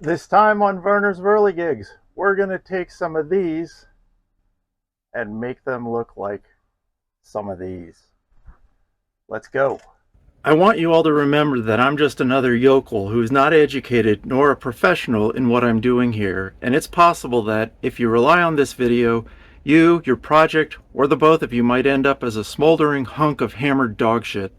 This time on Werner's Whirligigs, we're going to take some of these and make them look like some of these. Let's go. I want you all to remember that I'm just another yokel who's not educated nor a professional in what I'm doing here, and it's possible that if you rely on this video, you, your project, or the both of you might end up as a smoldering hunk of hammered dog shit.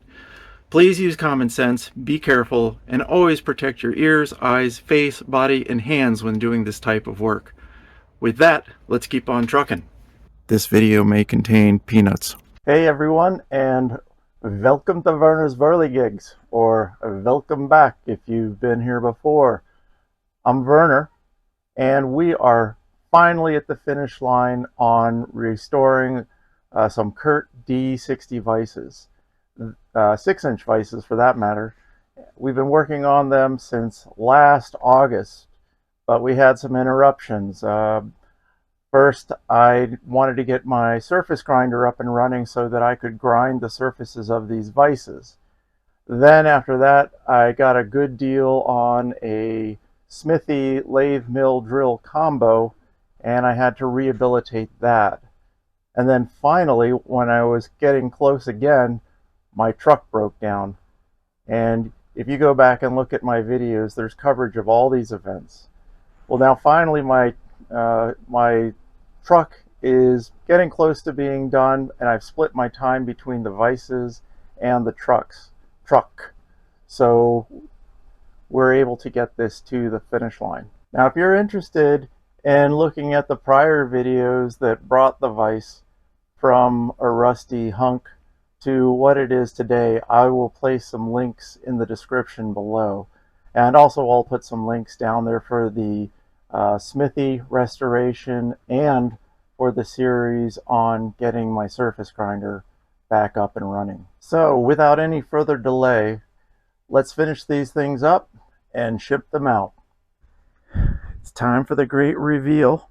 Please use common sense, be careful, and always protect your ears, eyes, face, body, and hands when doing this type of work. With that, let's keep on trucking. This video may contain peanuts. Hey everyone, and welcome to Werner's Whirligigs, or welcome back if you've been here before. I'm Werner, and we are finally at the finish line on restoring some Kurt D60 vises. 6-inch vises for that matter. We've been working on them since last August, but we had some interruptions. First, I wanted to get my surface grinder up and running so that I could grind the surfaces of these vises. Then after that, I got a good deal on a Smithy lathe mill drill combo, and I had to rehabilitate that. And then finally, when I was getting close again, my truck broke down. And if you go back and look at my videos, there's coverage of all these events. Well, now finally my truck is getting close to being done, and I've split my time between the vises and the truck. So we're able to get this to the finish line. Now, if you're interested in looking at the prior videos that brought the vise from a rusty hunk to what it is today, I will place some links in the description below. And also I'll put some links down there for the Smithy restoration and for the series on getting my surface grinder back up and running. So without any further delay, let's finish these things up and ship them out. It's time for the great reveal.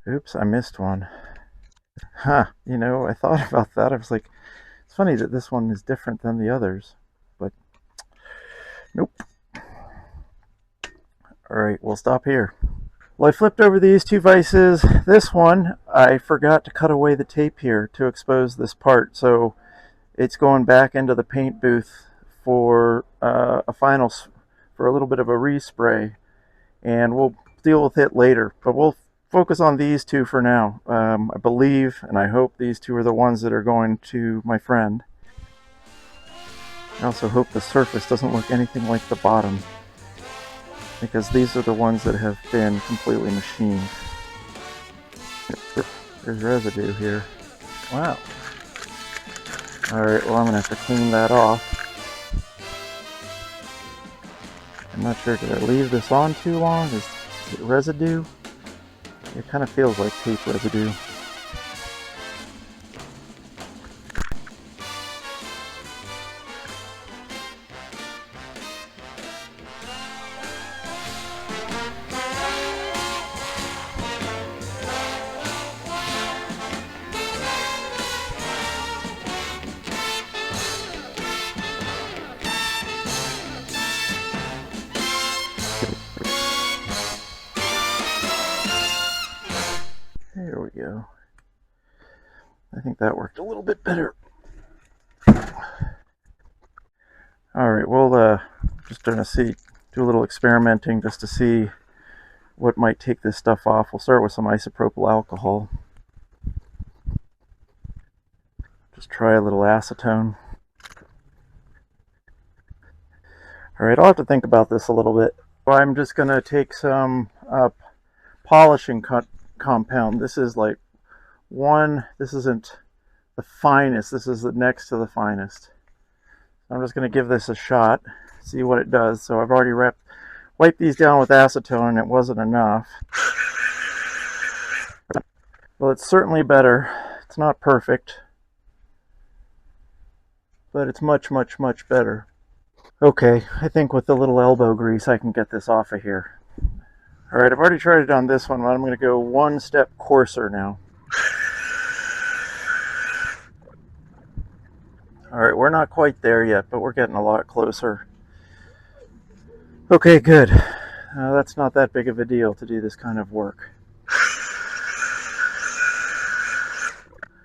Oops, I missed one. You know, I thought about that. I was like, it's funny that this one is different than the others, but nope. Alright, we'll stop here. Well, I flipped over these two vises. This one, I forgot to cut away the tape here to expose this part, so it's going back into the paint booth for a little bit of a respray, and we'll deal with it later, but we'll focus on these two for now. I believe and I hope these two are the ones that are going to my friend. I also hope the surface doesn't look anything like the bottom, because these are the ones that have been completely machined. There's residue here. Wow. Alright, well, I'm going to have to clean that off. I'm not sure, did I leave this on too long? Is it residue? It kind of feels like tape residue. There we go. I think that worked a little bit better. Alright, we'll just do a little experimenting just to see what might take this stuff off. We'll start with some isopropyl alcohol. Just try a little acetone. Alright, I'll have to think about this a little bit. I'm just going to take some polishing compound. This is like this isn't the finest. This is the next to the finest. I'm just going to give this a shot, see what it does. So I've already wiped these down with acetone and it wasn't enough. Well, it's certainly better. It's not perfect, but it's much, much, much better. Okay, I think with the little elbow grease I can get this off of here. Alright, I've already tried it on this one, but I'm going to go one step coarser now. Alright, we're not quite there yet, but we're getting a lot closer. Okay, good. That's not that big of a deal to do this kind of work.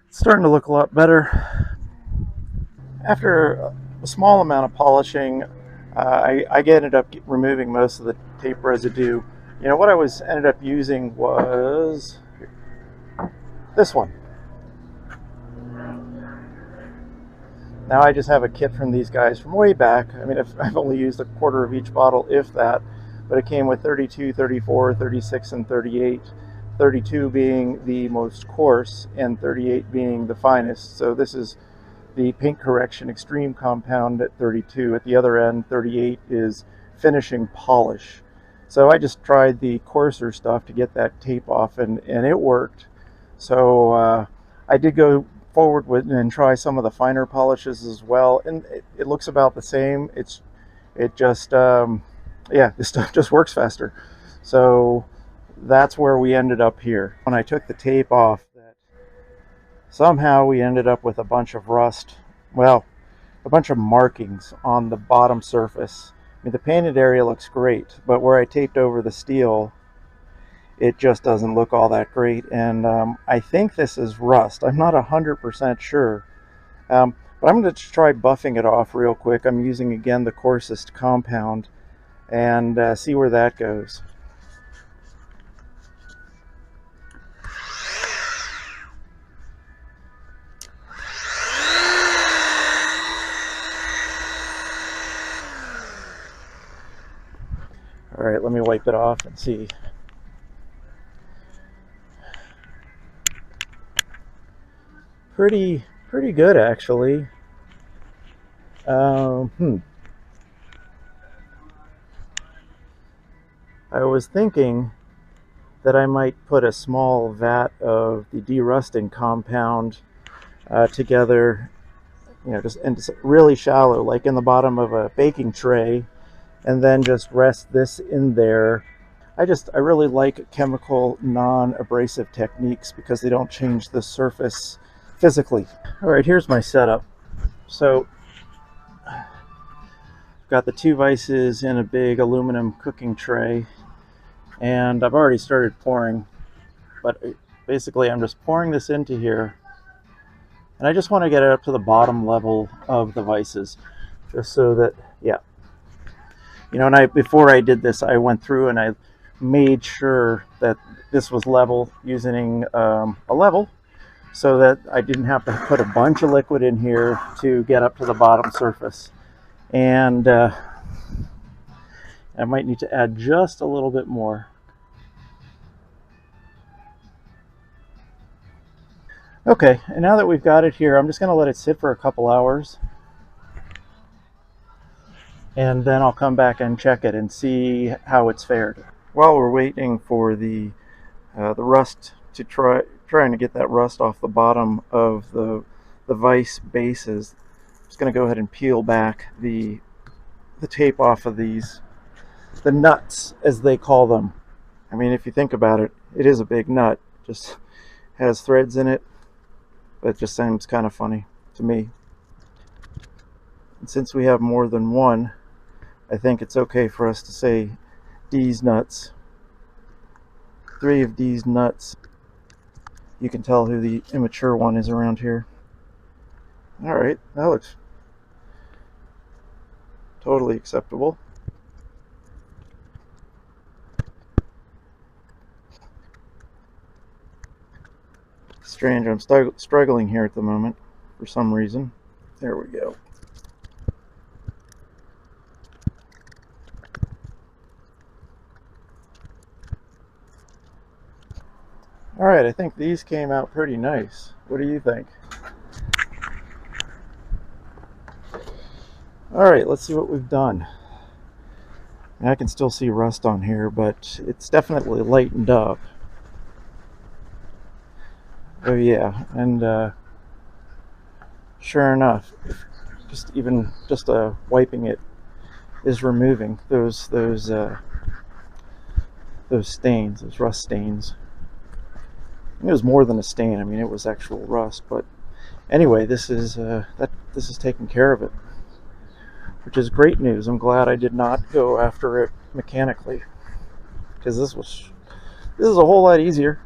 It's starting to look a lot better. After a small amount of polishing, I ended up removing most of the tape residue. You know, what I ended up using was this one. Now I just have a kit from these guys from way back. I mean, I've only used a quarter of each bottle, if that, but it came with 32, 34, 36, and 38. 32 being the most coarse and 38 being the finest. So this is the paint correction extreme compound at 32. At the other end, 38 is finishing polish. So I just tried the coarser stuff to get that tape off, and it worked. So I did go forward with and try some of the finer polishes as well, and it looks about the same. It just yeah, this stuff just works faster. So that's where we ended up here. When I took the tape off, somehow we ended up with a bunch of rust, well, a bunch of markings on the bottom surface. I mean, the painted area looks great, but where I taped over the steel, it just doesn't look all that great. And I think this is rust. I'm not 100% sure, but I'm going to try buffing it off real quick. I'm using, again, the coarsest compound, and see where that goes. All right, let me wipe it off and see. Pretty good, actually. I was thinking that I might put a small vat of the derusting compound together, you know, just really shallow, like in the bottom of a baking tray, and then just rest this in there. I really like chemical non-abrasive techniques because they don't change the surface physically. All right, here's my setup. So I've got the 2 vises in a big aluminum cooking tray, and I've already started pouring, but basically I'm just pouring this into here, and I just want to get it up to the bottom level of the vises, just so that, yeah, you know, and before I did this, I went through and I made sure that this was level using a level, so that I didn't have to put a bunch of liquid in here to get up to the bottom surface. And I might need to add just a little bit more. Okay, and now that we've got it here, I'm just going to let it sit for a couple hours, and then I'll come back and check it and see how it's fared. While we're waiting for the rust to trying to get that rust off the bottom of the vise bases, I'm just going to go ahead and peel back the tape off of these, the nuts as they call them. I mean, if you think about it, it is a big nut. Just has threads in it, but it just seems kind of funny to me. And since we have more than one, I think it's okay for us to say deez nuts. 3 of these nuts. You can tell who the immature one is around here. All right, that looks totally acceptable. Strange, I'm struggling here at the moment for some reason. There we go. All right, I think these came out pretty nice. What do you think? Alright, let's see what we've done. I can still see rust on here, but it's definitely lightened up. Oh yeah, and sure enough, just wiping it is removing those stains, those rust stains. It was more than a stain. I mean, it was actual rust. But anyway, this is taking care of it, which is great news. I'm glad I did not go after it mechanically, because this is a whole lot easier.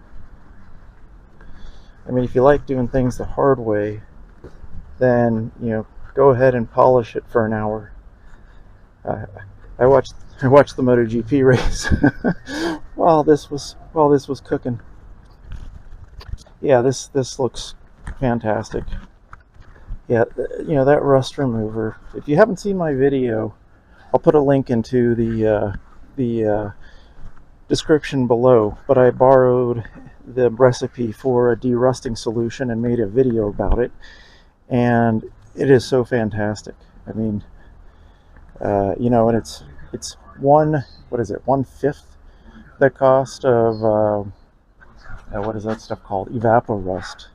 I mean, if you like doing things the hard way, then go ahead and polish it for an hour. I watched the MotoGP race while this was cooking. Yeah, this looks fantastic. Yeah, that rust remover. If you haven't seen my video, I'll put a link into the description below. But I borrowed the recipe for a derusting solution and made a video about it, and it is so fantastic. I mean, and it's 1/5 the cost of what is that stuff called? Evaporust.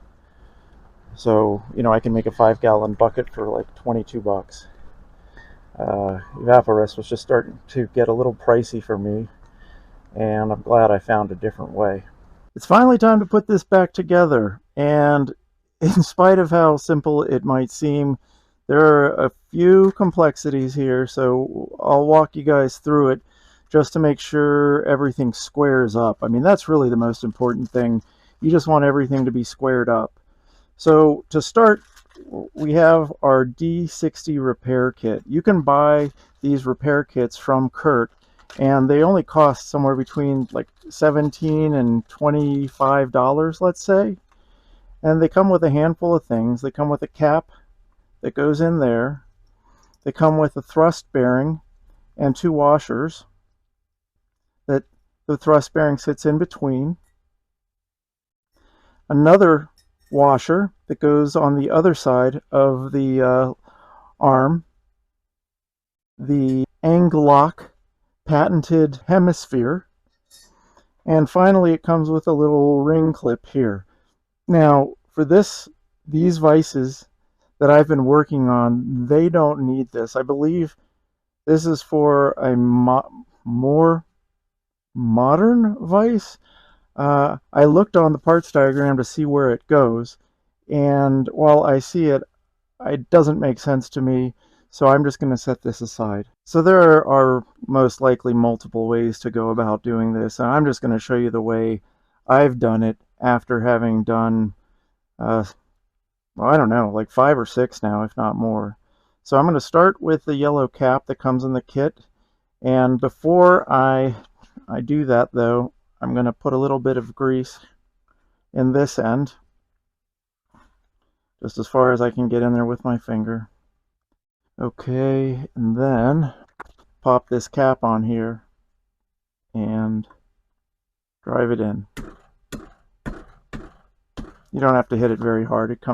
So, I can make a 5-gallon bucket for like 22 bucks. Evaporust was just starting to get a little pricey for me, and I'm glad I found a different way. It's finally time to put this back together, and in spite of how simple it might seem, there are a few complexities here, so I'll walk you guys through it just to make sure everything squares up. I mean, that's really the most important thing. You just want everything to be squared up. So to start, we have our D60 repair kit. You can buy these repair kits from Kurt, and they only cost somewhere between like $17 and $25, let's say. And they come with a handful of things. They come with a cap that goes in there. They come with a thrust bearing and 2 washers that the thrust bearing sits in between. Another washer that goes on the other side of the arm. The Anglock patented hemisphere. And finally, it comes with a little ring clip here. Now, for these vises that I've been working on, they don't need this. I believe this is for a more modern vise. I looked on the parts diagram to see where it goes, and while I see it, it doesn't make sense to me, so I'm just going to set this aside. So there are most likely multiple ways to go about doing this, and I'm just going to show you the way I've done it after having done well, I don't know, like 5 or 6 now, if not more. So I'm going to start with the yellow cap that comes in the kit, and before I do that though, I'm going to put a little bit of grease in this end, just as far as I can get in there with my finger. Okay, and then pop this cap on here and drive it in. You don't have to hit it very hard. It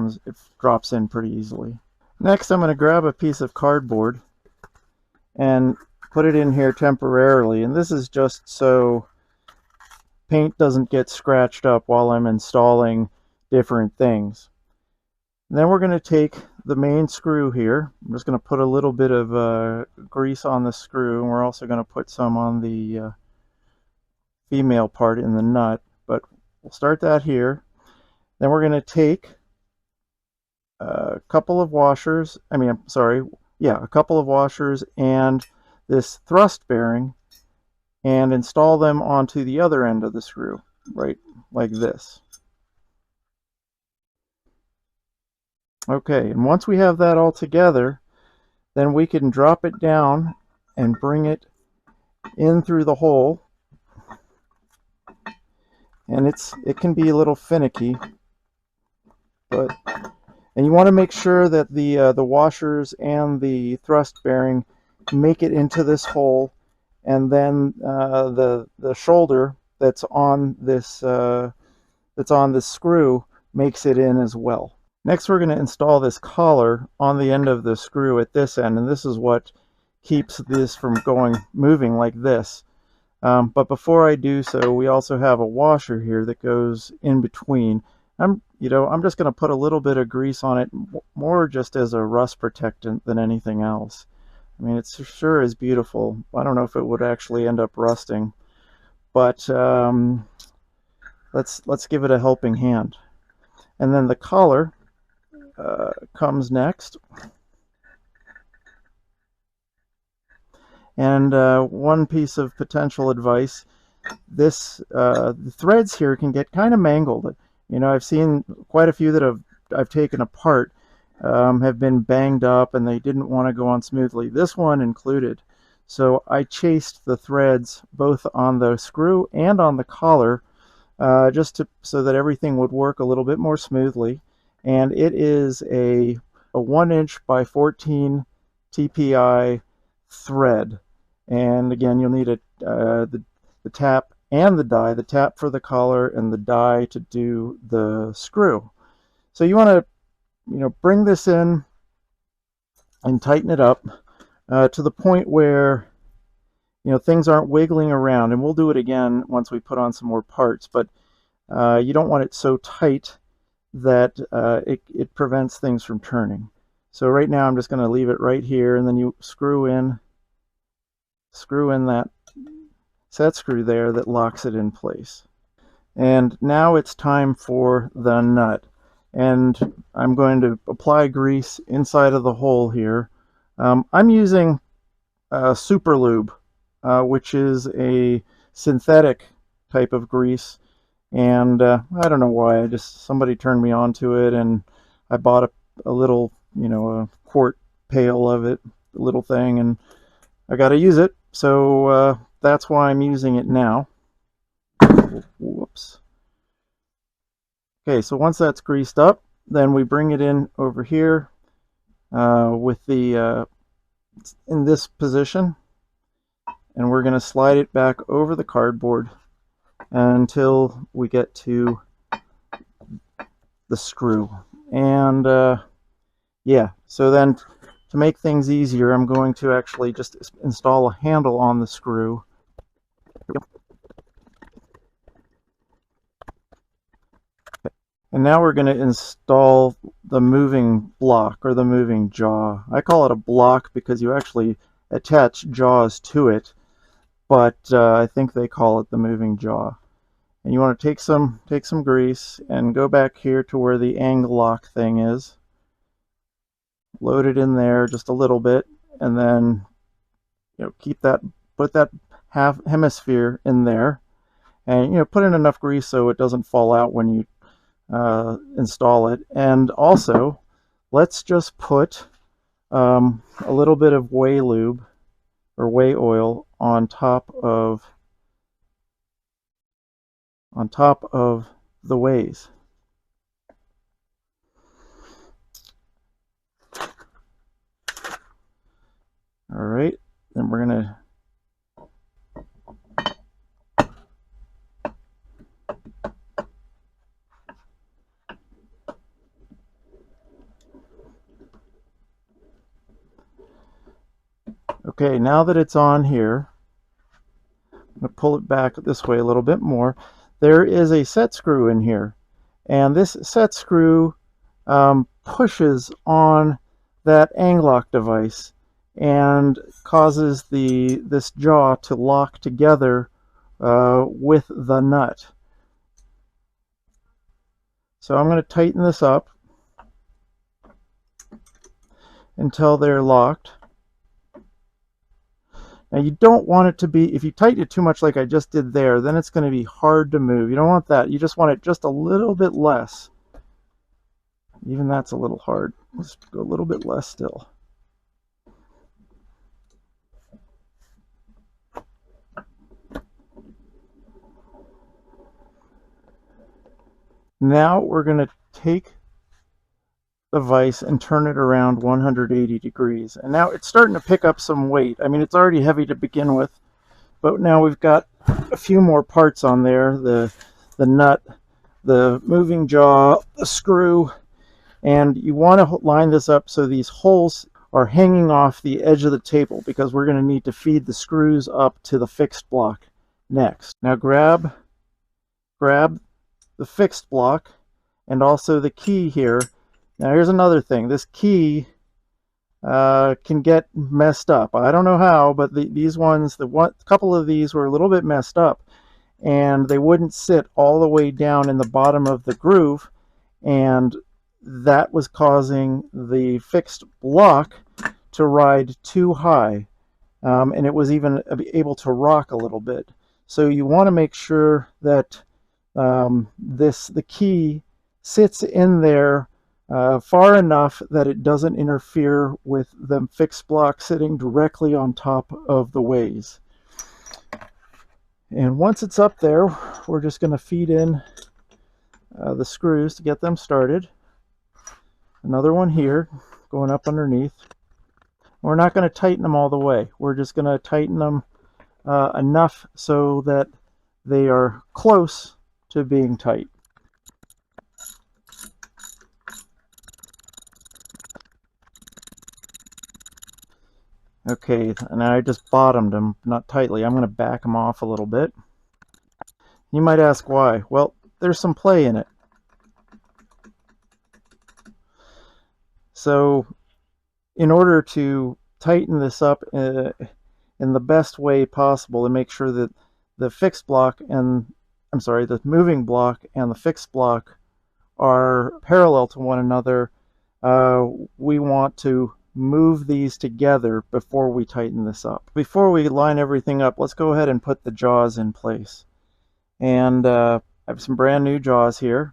drops in pretty easily. Next, I'm going to grab a piece of cardboard and put it in here temporarily. And this is just so paint doesn't get scratched up while I'm installing different things. And then we're going to take the main screw here. I'm just going to put a little bit of grease on the screw, and we're also going to put some on the female part in the nut. But we'll start that here. Then we're going to take a couple of washers, a couple of washers and this thrust bearing, and install them onto the other end of the screw, right like this. Okay, and once we have that all together, then we can drop it down and bring it in through the hole. And it can be a little finicky, and you want to make sure that the washers and the thrust bearing make it into this hole, and then the shoulder that's on this screw makes it in as well. Next, we're going to install this collar on the end of the screw at this end, and this is what keeps this from moving like this. But before I do so, we also have a washer here that goes in between. I'm just going to put a little bit of grease on it, more just as a rust protectant than anything else. I mean, it sure is beautiful. I don't know if it would actually end up rusting, but let's give it a helping hand. And then the collar comes next. And one piece of potential advice: the threads here can get kind of mangled. I've seen quite a few that I've taken apart have been banged up, and they didn't want to go on smoothly. This one included. So I chased the threads both on the screw and on the collar, so that everything would work a little bit more smoothly. And it is a 1" by 14 TPI thread. And again, you'll need the tap and the die, the tap for the collar and the die to do the screw. So you want to bring this in and tighten it up to the point where things aren't wiggling around. And we'll do it again once we put on some more parts, but you don't want it so tight that it prevents things from turning. So right now I'm just going to leave it right here, and then you screw in that set screw there that locks it in place. And now it's time for the nut. And I'm going to apply grease inside of the hole here. I'm using Super Lube, which is a synthetic type of grease. And I don't know why, somebody turned me on to it, and I bought a little, a quart pail of it, a little thing, and I got to use it. So that's why I'm using it now. Whoops. Okay, so once that's greased up, then we bring it in over here with the in this position, and we're going to slide it back over the cardboard until we get to the screw. And yeah, so then to make things easier, I'm going to actually just install a handle on the screw. And now we're going to install the moving block, or the moving jaw. I call it a block because you actually attach jaws to it, but I think they call it the moving jaw. And you want to take some grease and go back here to where the angle lock thing is. Load it in there just a little bit, and then put that half hemisphere in there, and put in enough grease so it doesn't fall out when you install it. And also, let's just put a little bit of whey lube or whey oil on top of the ways. All right, then we're gonna okay, now that it's on here, I'm going to pull it back this way a little bit more. There is a set screw in here, and this set screw pushes on that angle lock device and causes this jaw to lock together with the nut. So I'm going to tighten this up until they're locked. Now you don't want it to be, if you tighten it too much like I just did there, then it's going to be hard to move. You don't want that. You just want it just a little bit less. Even that's a little hard. Let's go a little bit less still. Now we're going to take the vise and turn it around 180 degrees. And now it's starting to pick up some weight. I mean, it's already heavy to begin with, but now we've got a few more parts on there. The nut, the moving jaw, the screw, And you want to line this up so these holes are hanging off the edge of the table, because we're going to need to feed the screws up to the fixed block next. Now grab the fixed block and also the key here. Now here's another thing. This key can get messed up. I don't know how, but these ones, a couple of these were a little bit messed up, and they wouldn't sit all the way down in the bottom of the groove, and that was causing the fixed block to ride too high, and it was even able to rock a little bit. So you want to make sure that the key sits in there far enough that it doesn't interfere with the fixed block sitting directly on top of the ways. And once it's up there, we're just going to feed in the screws to get them started. Another one here going up underneath. We're not going to tighten them all the way. We're just going to tighten them enough so that they are close to being tight. Okay, and I just bottomed them, not tightly. I'm going to back them off a little bit. You might ask why. Well, there's some play in it. So in order to tighten this up in the best way possible and make sure that the fixed block and, the moving block and the fixed block are parallel to one another, we want to move these together before we tighten this up. Before we line everything up, let's go ahead and put the jaws in place. And I have some brand new jaws here,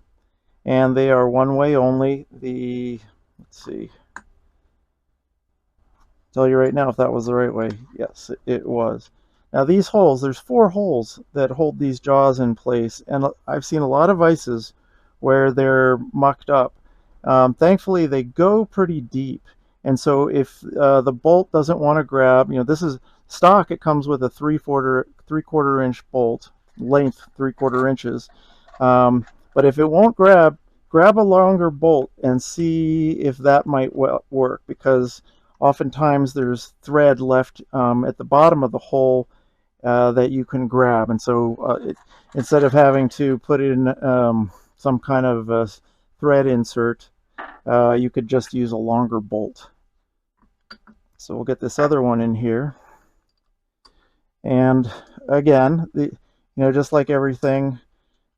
and they are one way only. Let's see, tell you right now if that was the right way. Yes, it was. Now these holes, there's 4 holes that hold these jaws in place, and I've seen a lot of vices where they're mucked up. Thankfully they go pretty deep, and so if the bolt doesn't want to grab, this is stock, it comes with a 3/4 inch bolt, length 3/4 inches, but if it won't grab a longer bolt and see if that might work, because oftentimes there's thread left at the bottom of the hole that you can grab, and so instead of having to put in some kind of thread insert, you could just use a longer bolt. So we'll get this other one in here, and again, just like everything,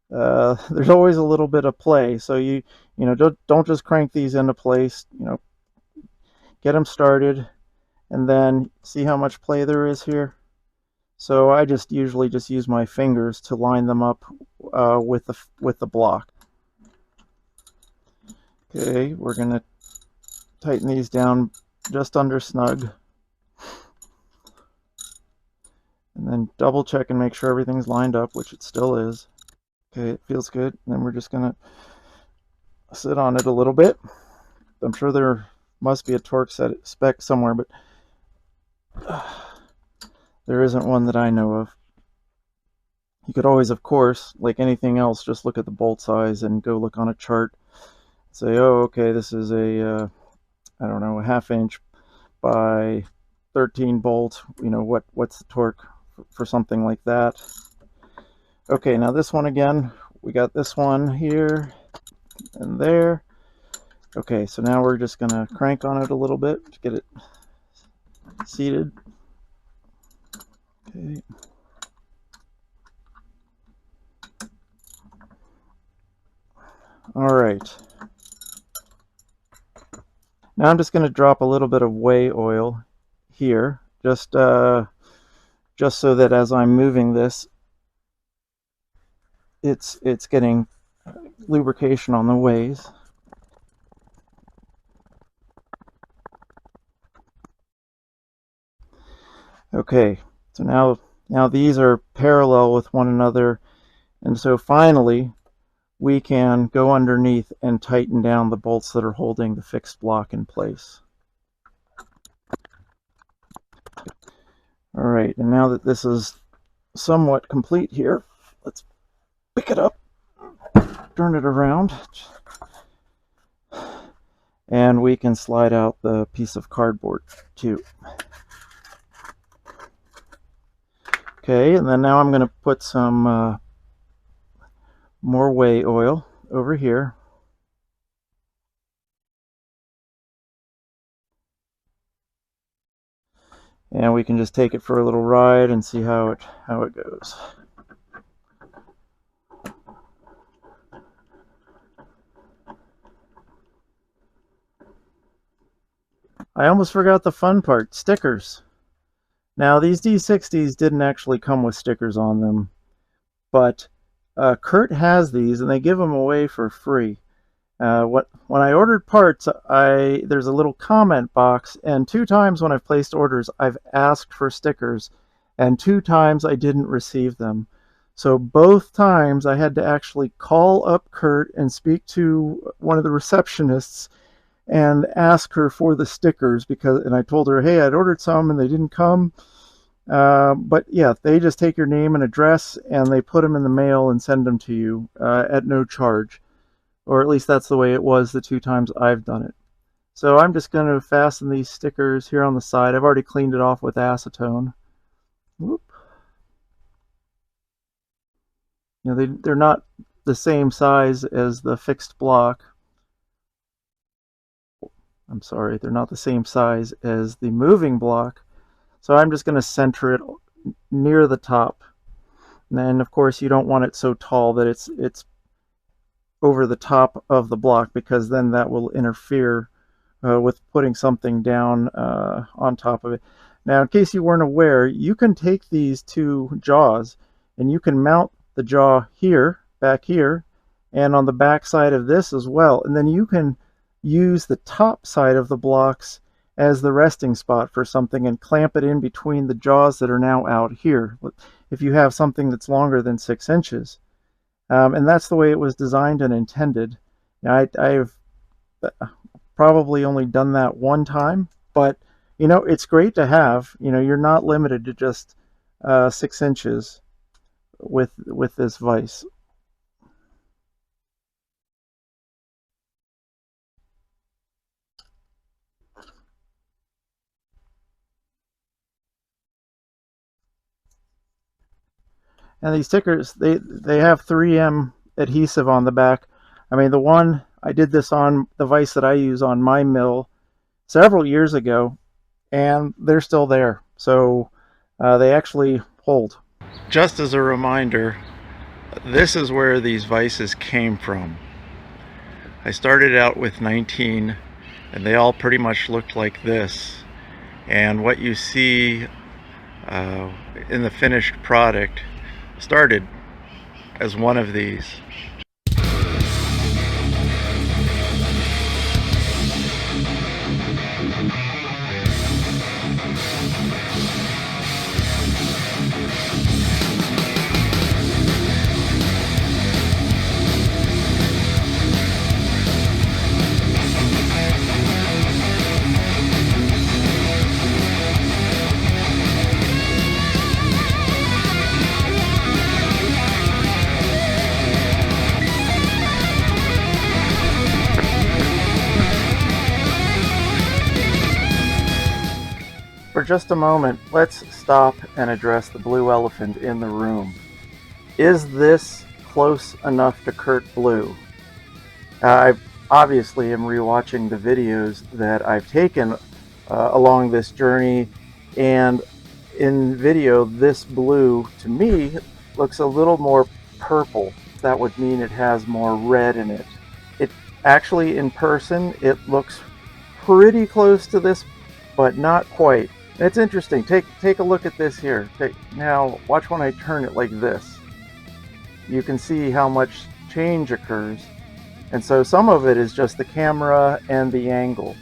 there's always a little bit of play. So you don't just crank these into place. Get them started, and then see how much play there is here. So I usually just use my fingers to line them up with the block. Okay, we're gonna tighten these down just under snug, and then double check and make sure everything's lined up, which it still is. Okay, it feels good. And then we're just gonna sit on it a little bit. I'm sure there must be a torque spec somewhere, but there isn't one that I know of. You could always, of course, like anything else, just look at the bolt size and go look on a chart. Say, oh, okay, this is a I don't know, a 1/2 inch by 13 bolt. What's the torque for something like that? Okay, now this one again, we got this one here and there. Okay, so now we're just gonna crank on it a little bit to get it seated. Okay. All right. Now I'm just going to drop a little bit of whey oil here, just so that as I'm moving this, it's getting lubrication on the ways. Okay, so now these are parallel with one another, and so finally we can go underneath and tighten down the bolts that are holding the fixed block in place. All right, and now that this is somewhat complete here, let's pick it up, turn it around. And we can slide out the piece of cardboard too. Okay, and then now I'm going to put some more whey oil over here. And we can just take it for a little ride and see how it goes. I almost forgot the fun part, stickers. Now these D60s didn't actually come with stickers on them, but Kurt has these and they give them away for free. When I ordered parts, there's a little comment box, and 2 times when I've placed orders, I've asked for stickers, and 2 times I didn't receive them. So both times I had to actually call up Kurt and speak to one of the receptionists and ask her for the stickers, and I told her, hey, I'd ordered some and they didn't come. But yeah, they just take your name and address and they put them in the mail and send them to you at no charge. Or at least that's the way it was the 2 times I've done it. So I'm just going to fasten these stickers here on the side. I've already cleaned it off with acetone. Whoop. You know, they're not the same size as the fixed block. I'm sorry, they're not the same size as the moving block. So I'm just going to center it near the top. And then, of course, you don't want it so tall that it's over the top of the block, because then that will interfere with putting something down on top of it. Now, in case you weren't aware, you can take these 2 jaws and you can mount the jaw here, back here, and on the back side of this as well. And then you can use the top side of the blocks as the resting spot for something and clamp it in between the jaws that are now out here, if you have something that's longer than 6 inches. And that's the way it was designed and intended. I've probably only done that 1 time, but you know, it's great to have. You know, you're not limited to just 6 inches with this vise. And these stickers, they have 3M adhesive on the back. I mean, the one I did this on, the vise that I use on my mill several years ago, and they're still there. So they actually hold. Just as a reminder, this is where these vises came from. I started out with 19, and they all pretty much looked like this. And what you see in the finished product started as one of these. For just a moment, let's stop and address the blue elephant in the room. Is this close enough to Kurt Blue? I obviously am rewatching the videos that I've taken along this journey, and in video, this blue, to me, looks a little more purple. That would mean it has more red in it. It actually, in person, it looks pretty close to this, but not quite. It's interesting. Take a look at this here. Now, watch when I turn it like this. You can see how much change occurs. And so some of it is just the camera and the angle.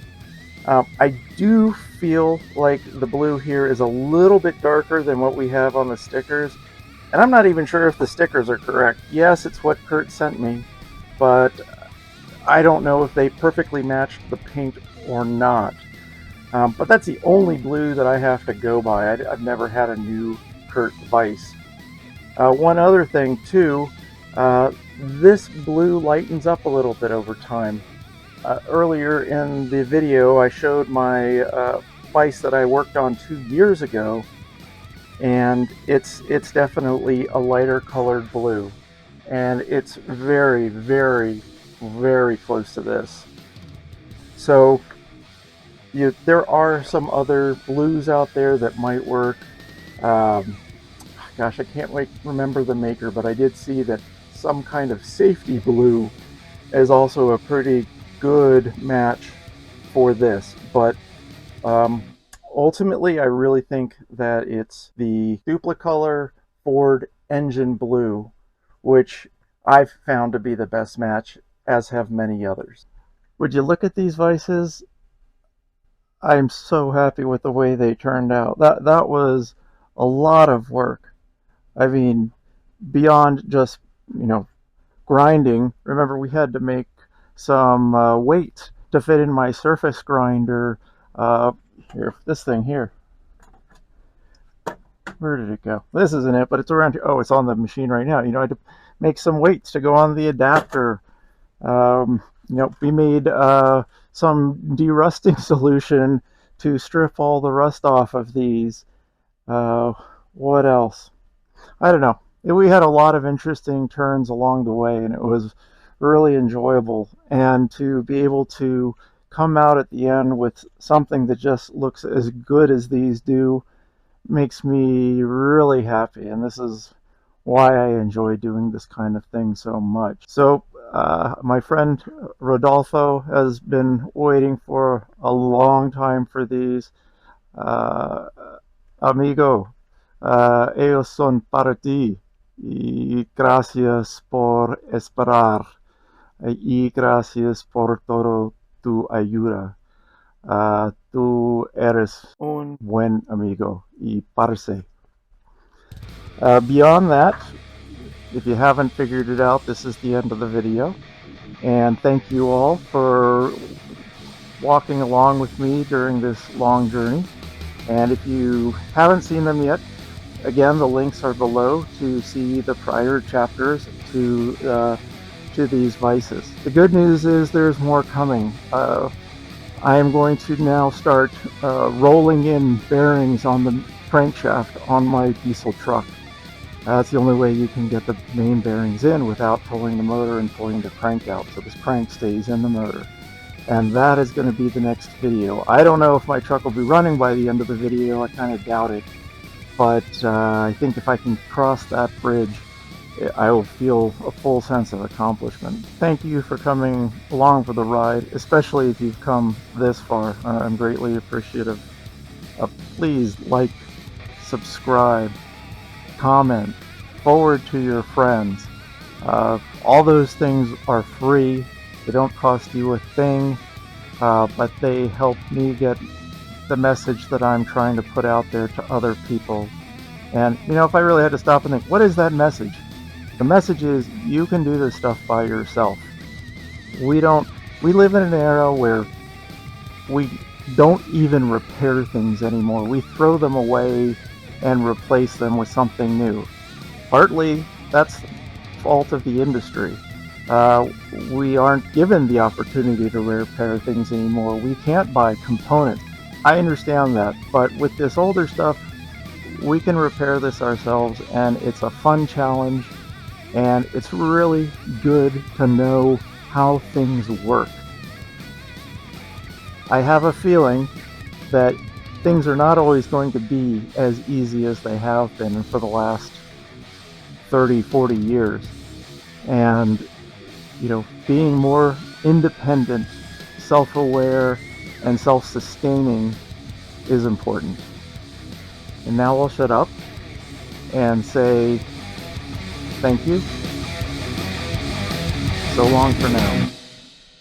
I do feel like the blue here is a little bit darker than what we have on the stickers. And I'm not even sure if the stickers are correct. Yes, it's what Kurt sent me, but I don't know if they perfectly matched the paint or not. But that's the only blue that I have to go by. I've never had a new Kurt vise. One other thing too, this blue lightens up a little bit over time. Earlier in the video, I showed my vise that I worked on 2 years ago, and it's definitely a lighter colored blue, and it's very, very, very close to this. So there are some other blues out there that might work. Gosh, I can't remember the maker, but I did see that some kind of safety blue is also a pretty good match for this. But ultimately, I really think that it's the Duplicolor Ford engine blue, which I've found to be the best match, as have many others. Would you look at these vises? I'm so happy with the way they turned out. That was a lot of work. I mean, beyond just, grinding. Remember, we had to make some weights to fit in my surface grinder. Here, this thing here. Where did it go? This isn't it, but it's around here. Oh, it's on the machine right now. I had to make some weights to go on the adapter. We made some derusting solution to strip all the rust off of these. What else? I don't know. We had a lot of interesting turns along the way, and it was really enjoyable. And to be able to come out at the end with something that just looks as good as these do makes me really happy. And this is why I enjoy doing this kind of thing so much. So my friend Rodolfo has been waiting for a long time for these. Amigo, ellos son para ti, y gracias por esperar, y gracias por todo tu ayuda. Tú eres un buen amigo, y parce. Beyond that, if you haven't figured it out, this is the end of the video. And thank you all for walking along with me during this long journey. And if you haven't seen them yet, again, the links are below to see the prior chapters to these vises. The good news is there's more coming. I am going to now start rolling in bearings on the crankshaft on my diesel truck. That's the only way you can get the main bearings in without pulling the motor and pulling the crank out, so this crank stays in the motor. And that is going to be the next video. I don't know if my truck will be running by the end of the video. I kind of doubt it. But I think if I can cross that bridge, I will feel a full sense of accomplishment. Thank you for coming along for the ride, especially if you've come this far. I'm greatly appreciative. Please like, subscribe, comment, forward to your friends. All those things are free. They don't cost you a thing, but they help me get the message that I'm trying to put out there to other people. And if I really had to stop and think, what is that message? The message is you can do this stuff by yourself. We live in an era where we don't even repair things anymore. We throw them away and replace them with something new. Partly that's the fault of the industry. We aren't given the opportunity to repair things anymore. We can't buy components. I understand that, but with this older stuff, we can repair this ourselves, and it's a fun challenge, and it's really good to know how things work. I have a feeling that things are not always going to be as easy as they have been for the last 30, 40 years. And being more independent, self-aware, and self-sustaining is important. And now I'll shut up and say thank you. So long for now.